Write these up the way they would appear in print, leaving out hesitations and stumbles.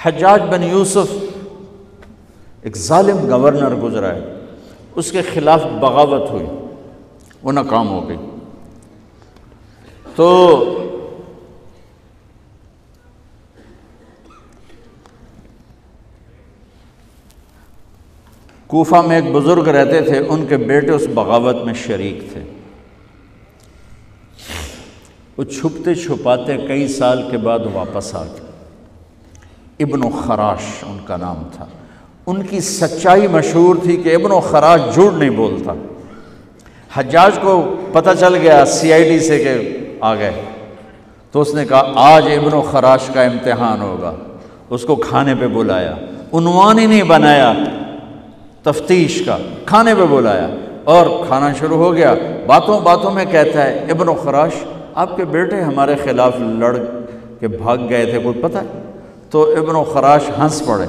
حجاج بن یوسف ایک ظالم گورنر گزرا ہے، اس کے خلاف بغاوت ہوئی، وہ ناکام ہو گئی۔ تو کوفہ میں ایک بزرگ رہتے تھے، ان کے بیٹے اس بغاوت میں شریک تھے۔ وہ چھپتے چھپاتے کئی سال کے بعد واپس آ گئے۔ ابن خراش ان کا نام تھا۔ ان کی سچائی مشہور تھی کہ ابن خراش جھوٹ نہیں بولتا۔ حجاج کو پتہ چل گیا CID سے کہ آ گئے، تو اس نے کہا آج ابن خراش کا امتحان ہوگا۔ اس کو کھانے پہ بلایا، عنوان ہی نہیں بنایا تفتیش کا، کھانے پہ بلایا اور کھانا شروع ہو گیا۔ باتوں باتوں میں کہتا ہے ابن خراش آپ کے بیٹے ہمارے خلاف لڑ کے بھاگ گئے تھے، کوئی پتہ ہے؟ تو ابن خراش ہنس پڑے،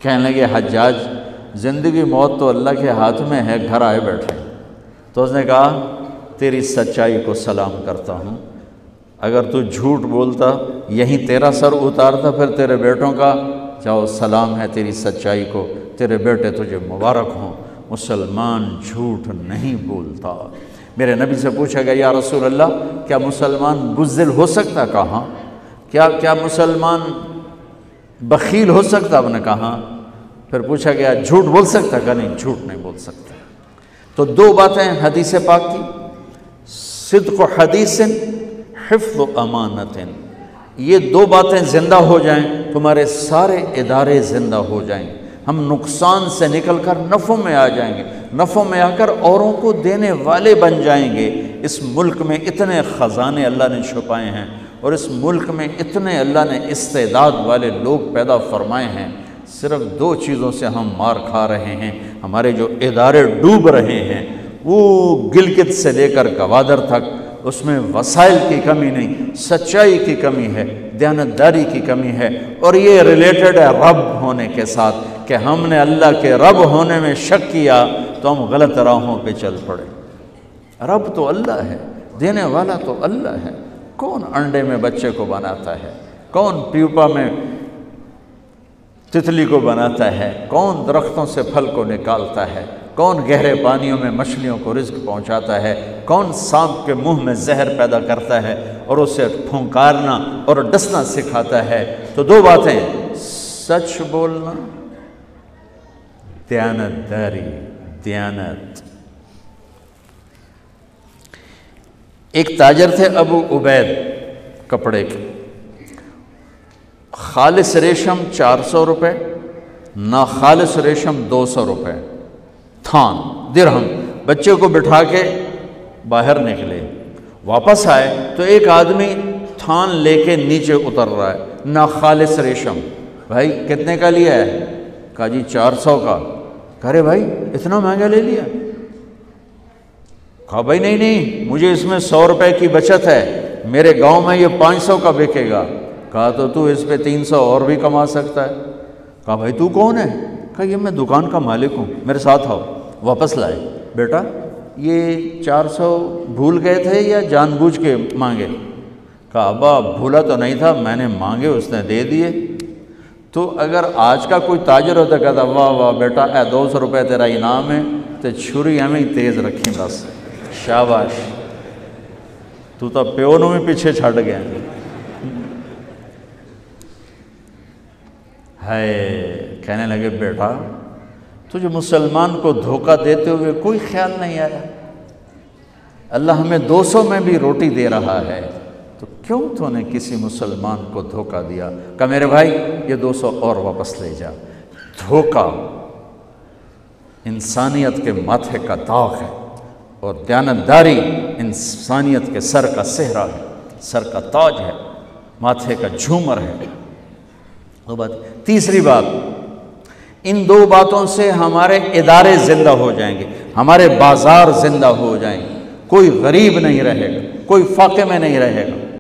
کہنے لگے حجاج زندگی موت تو اللہ کے ہاتھ میں ہے، گھر آئے بیٹھے۔ تو اس نے کہا تیری سچائی کو سلام کرتا ہوں، اگر تو جھوٹ بولتا یہیں تیرا سر اتارتا پھر تیرے بیٹوں کا، جاؤ سلام ہے تیری سچائی کو، تیرے بیٹے تجھے مبارک ہوں، مسلمان جھوٹ نہیں بولتا۔ میرے نبی سے پوچھا گیا یا رسول اللہ کیا مسلمان بزدل ہو سکتا؟ کہا کیا مسلمان بخیل ہو سکتا؟ آپ نے کہا۔ پھر پوچھا گیا جھوٹ بول سکتا؟ کہا نہیں، جھوٹ نہیں بول سکتا۔ تو دو باتیں حدیث پاک کی، صدق و حدیث، حفظ و امانت، یہ دو باتیں زندہ ہو جائیں تمہارے سارے ادارے زندہ ہو جائیں، ہم نقصان سے نکل کر نفع میں آ جائیں گے، نفع میں آ کر اوروں کو دینے والے بن جائیں گے۔ اس ملک میں اتنے خزانے اللہ نے چھپائے ہیں، اور اس ملک میں اتنے اللہ نے استعداد والے لوگ پیدا فرمائے ہیں، صرف دو چیزوں سے ہم مار کھا رہے ہیں، ہمارے جو ادارے ڈوب رہے ہیں، وہ گلگت سے لے کر گوادر تک، اس میں وسائل کی کمی نہیں، سچائی کی کمی ہے، دیانتداری کی کمی ہے، اور یہ ریلیٹڈ ہے رب ہونے کے ساتھ کہ ہم نے اللہ کے رب ہونے میں شک کیا تو ہم غلط راہوں پہ چل پڑے۔ رب تو اللہ ہے، دینے والا تو اللہ ہے۔ کون انڈے میں بچے کو بناتا ہے؟ کون پیوپا میں تتلی کو بناتا ہے؟ کون درختوں سے پھل کو نکالتا ہے؟ کون گہرے پانیوں میں مچھلیوں کو رزق پہنچاتا ہے؟ کون سانپ کے منہ میں زہر پیدا کرتا ہے اور اسے پھنکارنا اور ڈسنا سکھاتا ہے؟ تو دو باتیں، سچ بولنا، دیانت داری، دیانت۔ ایک تاجر تھے ابو عبید کپڑے کے، خالص ریشم 400 روپے، ناخالص ریشم 200 روپے، تھان درہم۔ بچے کو بٹھا کے باہر نکلے، واپس آئے تو ایک آدمی تھان لے کے نیچے اتر رہا ہے، ناخالص ریشم۔ بھائی کتنے کا لیا ہے؟ کہا جی 400 کا۔ کہہ رہے بھائی اتنا مہنگا لے لیا؟ کہا بھائی نہیں، مجھے اس میں 100 روپے کی بچت ہے، میرے گاؤں میں یہ 500 کا بکے گا۔ کہا تو اس پہ 300 اور بھی کما سکتا ہے۔ کہا بھائی تو کون ہے؟ کہا یہ میں دکان کا مالک ہوں، میرے ساتھ آؤ۔ واپس لائے، بیٹا یہ 400 بھول گئے تھے یا جان بوجھ کے مانگے؟ کہا ابا بھولا تو نہیں تھا، میں نے مانگے، اس نے دے دیے۔ تو اگر آج کا کوئی تاجر ہوتا کہتا واہ واہ بیٹا 200 روپے تیرا انعام ہے، تو چھری ہمیں تیز رکھیں بس، شاباش تو پیو نو بھی پیچھے چھڑ گیا ہے۔ کہنے لگے بیٹا تجھے مسلمان کو دھوکہ دیتے ہوئے کوئی خیال نہیں آیا؟ اللہ ہمیں 200 میں بھی روٹی دے رہا ہے، تو کیوں تو نے کسی مسلمان کو دھوکہ دیا؟ کہا میرے بھائی یہ 200 اور واپس لے جا۔ دھوکہ انسانیت کے ماتھے کا داغ ہے، اور دیانتداری انسانیت کے سر کا صحرا ہے، سر کا تاج ہے، ماتھے کا جھومر ہے۔ دو بات۔ تیسری بات، ان دو باتوں سے ہمارے ادارے زندہ ہو جائیں گے، ہمارے بازار زندہ ہو جائیں گے، کوئی غریب نہیں رہے گا، کوئی فاقے میں نہیں رہے گا۔